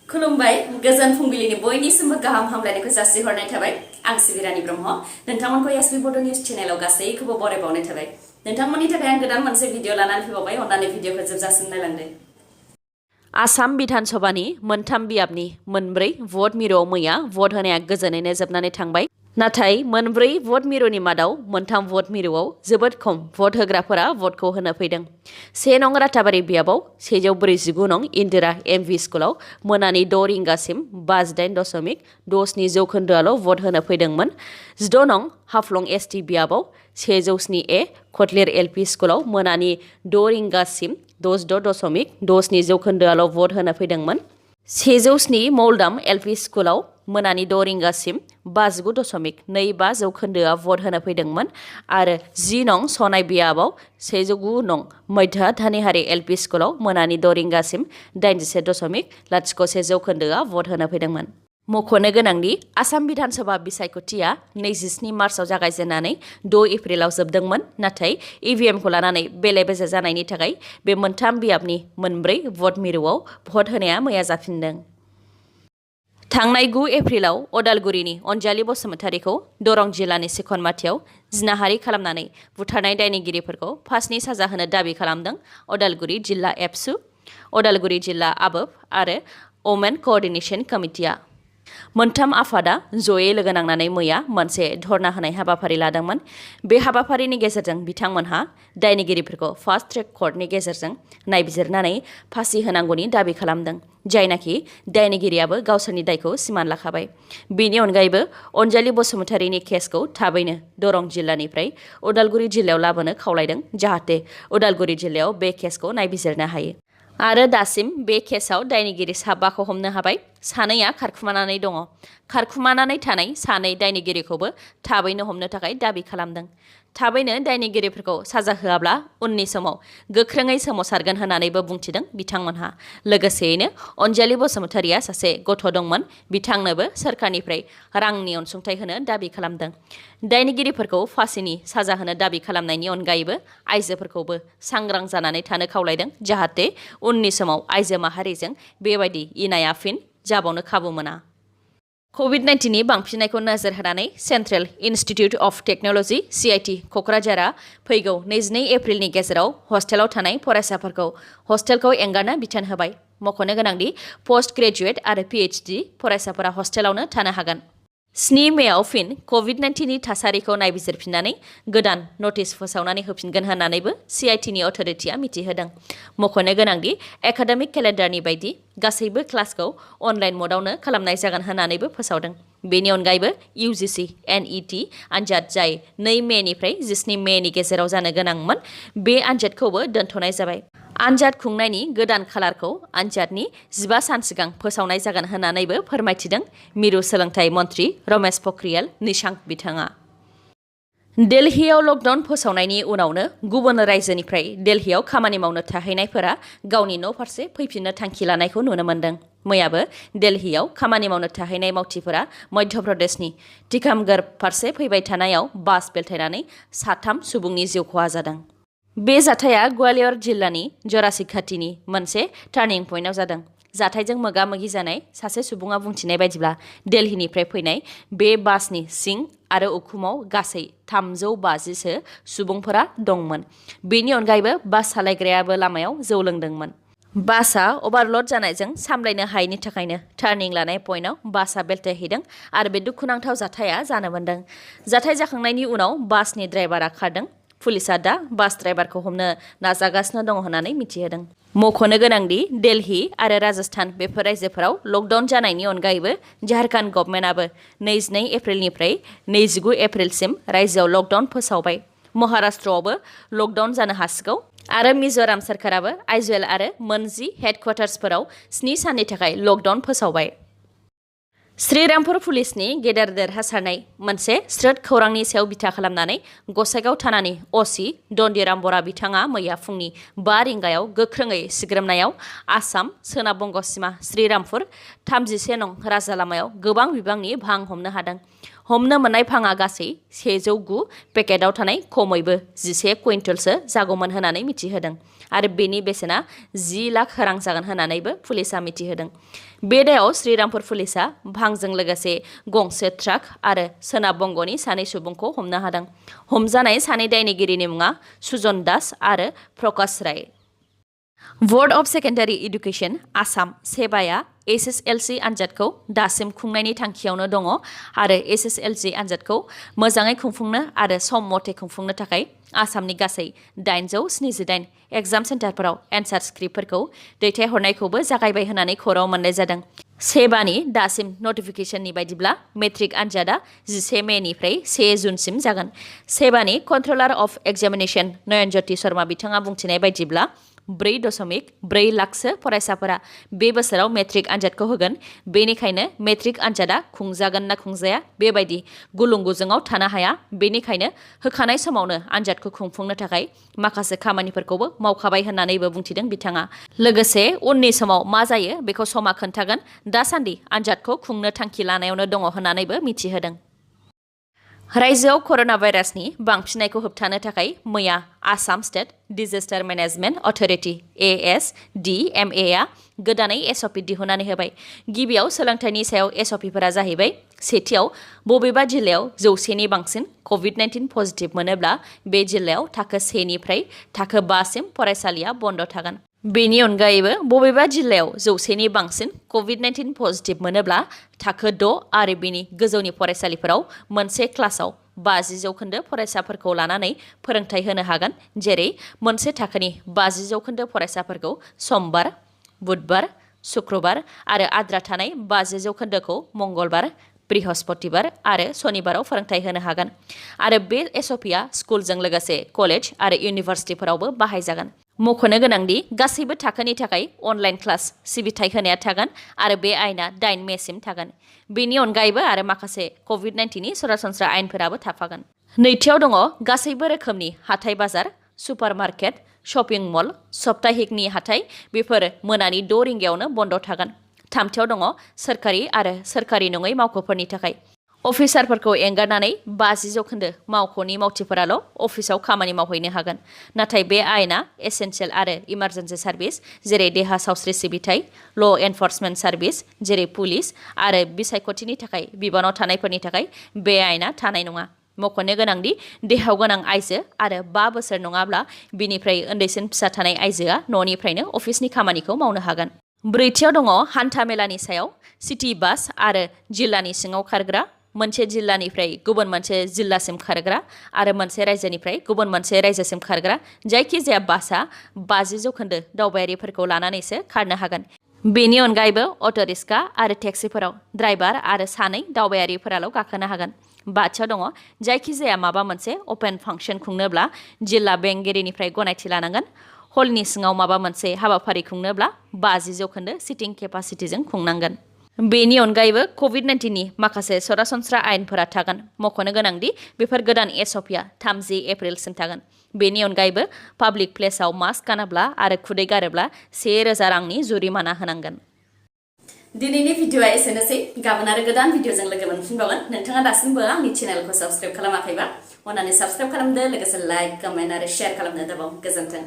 खुलुमबाय गोजोन फुंबिलिनि बयनिसिमबो गाहाम हामलायनायखौ जासिहरनाय थाबाय आं सिबिरानि ब्रह्म नोंथांमोनखौ एसबी बड' निउज चेनेलाव गासैखौबो बरायबावनाय थाबाय नोंथांमोननि थाखाय आं गोदान मोनसे भिडिअ लानानै फैबावबाय अन्नानै भिडिअखौ जोबजासिम नायलांदो आसाम विधानसभानि मोनथाम बियाबनि मोनब्रै भट मिरुआव मैया भट होनाया गोजोनैनो जोबनानै थांबाय नाथाय मोनब्रै भट मिरुनि मादाव मोनथाम भट मिरुआव जोबोद खम भट होग्राफोरा भटखौ होनो फैदों 1 नं राताबारि बियाबाव 149 नं इन्दिरा एमभि स्कुलाव मोनानि 6 रिंगासिम 58.67 जौखोन्दोआल' भट होनो फैदोंमोन 16 नं हाफ्लं एसटि बियाबाव 107 ए खटलेर एलपि स्कुलाव मोनानि 6 रिंगासिम 66.67 जौखोन्दोआल' भट होनो फैदोंमोन 107 मौलदाम एलपि स्कुलाव मोनानि 6 रिंगासिम 59.25 जौखोन्दोआ भट होनो फैदोंमोन आरो 10 नं सनाय बियाबाव 109 नं मध्य धानिहारि एलपि स्कुलाव मोनानि 6 रिंगासिम 81.01 जौखोन्दोआ भट होनो फैदोंमोन मख'नो गोनांदि आसाम विधानसभा बिसायख'थिया 27 मार्चआव जागायजेननानै 6 एप्रिलाव जोबदोंमोन नाथाय इभिएमखौ लानानै बेले-बेजे जानायनि थाखाय बे मोनथाम बियाबनि मोनब्रै भट मिरुआव भट होनाया मैया जाफिनदों थांनाय 9 एप्रिलाव अदालगुरिनि अनजालि बसुमतारीखौ दरं जिल्लानि सिखनमाथियाव जिनाहारि खालामनानै बुथारनाय दायनिगिरिफोरखौ फासनि साजा होनो दाबि खालामदों अदालगुरि जिल्ला एबसु अदालगुरि जिल्ला आबोफ आरो वमेन क'अर्डिनेशन कमिटिया मोनथाम आफादा जयै लोगो नांनानै मैया मोनसे धरना होनाय हाबाफारि लादोंमोन बे हाबाफारिनि गेजेरजों बिथांमोनहा दायनिगिरिफोरखौ फास्ट ट्रेक कर्टनि गेजेरजों नायबिजिरनानै फासि होनांगौनि दाबि खालामदों जायनाखि दायनिगिरियाबो गावसोरनि दायखौ सिमान लाखाबाय बेनि अनगायैबो अनजालि बसुमतारीनि केसखौ थाबैनो दरं जिल्लानिफ्राय उदालगुरि जिल्लायाव लाबोनो खावलायदों जाहाथे उदालगुरि जिल्लायाव बे केसखौ नायबिजिरनो हायो आरो दासिम बे केसआव दायनिगिरि साबाखौ हमनो हाबाय सानैया खारखुमानानै दङ खारखुमानानै थानाय सानै दायनिगिरिखौबो थाबैनो हमनो थाखाय दाबि खालामदों थाबैनो दायनिगिरिफोरखौ साजा होआब्ला उननि समाव गोख्रोङै सोमावसारगोन होननानैबो बुंथिदों बिथांमोनहा लोगोसेयैनो अनजालि बसुमतारीया सासे गथ' दंमोन बिथांनोबो सोरखारनिफ्राय रांनि अनसुंथाइ होनो दाबि खालामदों दायनिगिरिफोरखौ फासिनि साजा होनो दाबि खालामनायनि अनगायैबो आइजोफोरखौबो सांग्रां जानानै थानो खावलायदों जाहाथे उननि समाव आइजो माहारिजों बेबायदि इनाया फिन जाबावनो खाबु मोना कभिड-19नि बांफिननायखौ नोजोर होनानै central institute of technology CIT क'क्राझारआ फैगौ 22 एप्रिलनि गेजेराव हस्टेलाव थानाय फरायसाफोरखौ हस्टेलखौ एंगारनो बिथोन होबाय मख'नो गोनांदि पोस्ट ग्रेजुवेट आरो PhD फरायसाफोरा हस्टेलावनो थानो हागोन 7 मेआव फिन कभिड-19नि थासारिखौ नायबिजिरफिननानै गोदान नटिस फोसावनानै होफिनगोन होननानैबो CITनि अथ'रिटिया मिथिहोदों मख'नो गोनांदि एकाडेमिक केलेन्डारनि बायदि गासैबो क्लासखौ अनलाइन मडआवनो खालामनाय जागोन होननानैबो फोसावदों बेनि अनगायैबो UGC NET आनजाद जाय 2 मेनिफ्राय 17 मेनि गेजेराव जानो गोनांमोन बे आनजादखौबो दोनथ'नाय जाबाय आनजाद खुंनायनि गोदान खालारखौ आनजादनि 15 सान सिगां फोसावनाय जागोन होननानैबो फोरमायथिदों मिरु सोलोंथाइ मन्त्रि रमेश पख्रियाल निशांक बिथाङा दिल्लीयाव लकडाउन फोसावनायनि उनावनो गुबुन रायजोनिफ्राय दिल्लीयाव खामानि मावनो थाहैनायफोरा गावनि न' फारसे फैफिननो थांखि लानायखौ नुनो मोन्दों मैयाबो दिल्लीयाव खामानि मावनो थाहैनाय मावथिफोरा मध्य प्रदेशनि टिकामगढ़ फारसे फैबाय थानायाव बास बेलथायनानै 3 सुबुंनि जिउ खहा जादों बे जाथाया ग्वालियर जिल्लानि जरासि खाथिनि मोनसे टार्निं पइन्टआव जादों जाथायजों मोगा-मोगि जानाय सासे सुबुङा बुंथिनाय बायदिब्ला दिल्लीनिफ्राय फैनाय बे बासनि सिं आरो उखुमाव गासै 350 सुबुंफोरा दंमोन बेनि अनगायैबो बास सालायग्रायाबो लामायाव जौ लोंदोंमोन बासआ अभारल'ड जानायजों सामलायनो हायैनि थाखायनो टार्निं लानाय पइन्टआव बासआ बेलथायहैदों आरो बे दुखुनांथाव जाथाया जानो मोन्दों जाथाय जाखांनायनि उनाव बासनि ड्राइभारा खारदों पुलिसआ दा बास ड्राइभारखौ हमनो नाजागासिनो दङ होननानै मिथिहोदों मख'नो गोनांदि दिल्ली आरो राजस्थान बेफोर रायजोफोराव लकडाउन जानायनि अनगायैबो झारखन्ड गभर्नमेन्टआबो 22 एप्रिलनिफ्राय 29 एप्रिलसिम रायजोआव लकडाउन फोसावबाय महाराष्ट्रआवबो लकडाउन जानो हासिगौ आरो मिज'राम सोरखाराबो आइजल आरो मोनजि हेडक्वार्टार्सफोराव 7 साननि थाखाय लकडाउन फोसावबाय श्रीरामपुर पुलिसनि गेदेर देरहासारनाय मोनसे स्रोद खौरांनि सायाव बिथा खालामनानै गसाइगाव थानानि OC दन्दिराम बरा बिथाङा मैया फुंनि 5 रिंगायाव गोख्रोङै सिग्रोमनायाव आसाम सोनाब बंग सिमा श्रीरामपुर 31 नं राजा लामायाव गोबां बिबांनि भां हमनो हादों हमनो मोननाय फाङा गासै 109 पेकेटाव थानाय खमैबो 11 कुइन्टलसो जागौमोन होननानै मिथिहोदों आरो बेनि बेसेना 10 लाख रां जागोन होननानैबो पुलिसा मिथिहोदों। बे दायाव श्रीरामपुर पुलिसा भांजों लोगोसे गंसे ट्राक आरो सोनाब बंग'नि सानै सुबुंखौ हमनो हादों। हमजानाय सानै दायनिगिरिनि मुङा सुजन दास आरो Prakash Rai. Board of secondary education Assam सेबाया एसएसएलसी आनजादखौ दासिम खुंनायनि थांखियावनो दङ आरो एसएसएलसी आनजादखौ मोजाङै खुंफुंनो आरो सम मथे खुंफुंनो थाखाय आसामनि गासै 878 एग्जाम सेन्टारफोराव एन्सार स्क्रिप्टफोरखौ दैथायहरनायखौबो जागायबाय होननानै खौरां मोननाय जादों। सेबानि दासिम नटिफिकेशननि बायदिब्ला मेट्रिक आनजादा 11 मेनिफ्राय 1 जुनसिम जागोन। सेबानि कन्ट्रलार अफ एग्जामिनेशन नयन ज्योति शर्मा बिथाङा बुंथिनाय बायदिब्ला 4.4 लाखसो फरायसाफोरा बे बोसोराव मेट्रिक आनजादखौ होगोन। बेनिखायनो मेट्रिक आनजादा खुंजागोन ना खुंजाया बेबायदि गुलुं गुजुङाव थानो हाया। बेनिखायनो होखानाय समावनो आनजादखौ खुंफुंनो थाखाय माखासे खामानिफोरखौबो मावखाबाय होननानैबो बुंथिदों बिथाङा। लोगोसे उननि समाव मा जायो बेखौ समा खोन्थागोन। दासान्दि आनजादखौ खुंनो थांखि लानायावनो दङ होननानैबो मिथिहोदों। रायजोआव कर'ना भाइरासनि बांफिननायखौ होबथानो थाखाय मैया Assam state disaster management authority ASDMA आ गोदानै SOP दिहुननानै होबाय। गिबियाव सोलोंथाइनि सायाव SOPफोरा जाहैबाय सेथियाव बबेबा जिल्लायाव 100नि बांसिन COVID-19 पजिटिभ मोनोब्ला बे जिल्लायाव थाखो 1 निफ्राय थाखो 5 सिम फरायसालिया बन्द थागोन। बेनि अनगायैबो बबेबा जिल्लायाव 100नि बांसिन COVID-19 पजिटिभ मोनोब्ला थाखो 6 आरो बेनि गोजौनि फरायसालिफोराव मोनसे क्लासाव 50% फरायसाफोरखौ लानानै फोरोंथाय होनो हागोन। जेरै मोनसे थाखोनि 50% फरायसाफोरखौ समबार, बुधबार, शुक्रबार आरो आद्रा थानाय 50%खौ मंगलबार, बृहस्पतिबार आरो शनिबाराव फोरोंथाय होनो हागोन। आरो बे SOPआ स्कुलजों लोगोसे कलेज आरो इउनिभार्सिटिफोरावबो बाहायजागोन। मख'नो गोनांदि गासैबो थाखोनि थाखाय अनलाइन क्लास सिबिथाय होनाया थागोन आरो बे आयेना 8 मेसिम थागोन। बेनि अनगायैबो आरो माखासे COVID-19नि सरासनस्रा आयेनफोराबो थाफागोन। नैथियाव दङ गासैबो रोखोमनि हाथाइ बाजार, सुपारमार्केट, शपिं मल, सप्ताहिकनि हाथाइ बेफोर मोनानि 6 रिंगायावनो बन्द थागोन। थामथियाव दङ सोरखारि आरो सोरखारि नङै मावख'फोरनि थाखाय अफिसारफोरखौ एंगारनानै 50% मावख'नि मावथिफोराल' अफिसाव खामानि मावहैनो हागोन। नाथाय बे आयेना एसेन्सियेल आरो इमार्जेन्सि सार्भिस जेरै देहा सावस्रि सिबिथाय, ल' एनफर्समेन्ट सार्भिस जेरै पुलिस आरो बिसायख'थिनि थाखाय बिबानाव थानायफोरनि थाखाय बे आयेना थानाय नङा। मख'नो गोनांदि देहायाव गोनां आइजो आरो 5 बोसोर नङाब्ला बिनिफ्राय उन्दैसिन फिसा थानाय आइजोआ न'निफ्रायनो अफिसनि खामानिखौ मावनो हागोन। ब्रैथियाव दङ हान्था मेलानि सायाव सिटि बास आरो जिल्लानि सिङाव खारग्रा, मोनसे जिल्लानिफ्राय गुबुन मोनसे जिल्लासिम खारग्रा आरो मोनसे रायजोनिफ्राय गुबुन मोनसे रायजोसिम खारग्रा जायखिजाया बासआ 50% दावबायारिफोरखौ लानानैसो खारनो हागोन। बेनि अनगायैबो अट' रिक्शा आरो टेक्सिफोराव ड्राइभार आरो 2 दावबायारिफोराल' गाखोनो हागोन। बाथियाव दङ जायखिजाया माबा मोनसे अपेन फांसन खुंनोब्ला जिल्ला बेंगिरिनिफ्राय गनायथि लानांगोन। हलनि सिङाव माबा मोनसे हाबाफारि खुंनोब्ला 50% सिटिं केपासिटिजों खुंनांगोन। बेनि अनगायैबो COVID-19नि माखासे सरासनस्रा आयेनफोरा थागोन। मख'नो गोनांदि बेफोर गोदान SOPआ 30 एप्रिलसिम थागोन। बेनि अनगायैबो पाब्लिक प्लेसाव मास्क गानाब्ला आरो खुदै गारोब्ला 1000 रांनि जुरिमाना होनांगोन। दिनैनि भिडिअआ एसेनोसै। गाबोन आरो गोदान भिडिअजों लोगो मोनफिनबावगोन। नोंथाङा दासिमबो आंनि चेनेलखौ साबस्क्राइब खालामाखैबा अन्नानै साबस्क्राइब खालामदो, लोगोसे लाइक, कमेन्ट आरो शेयार खालामनो दाबाव। गोजोन्थों।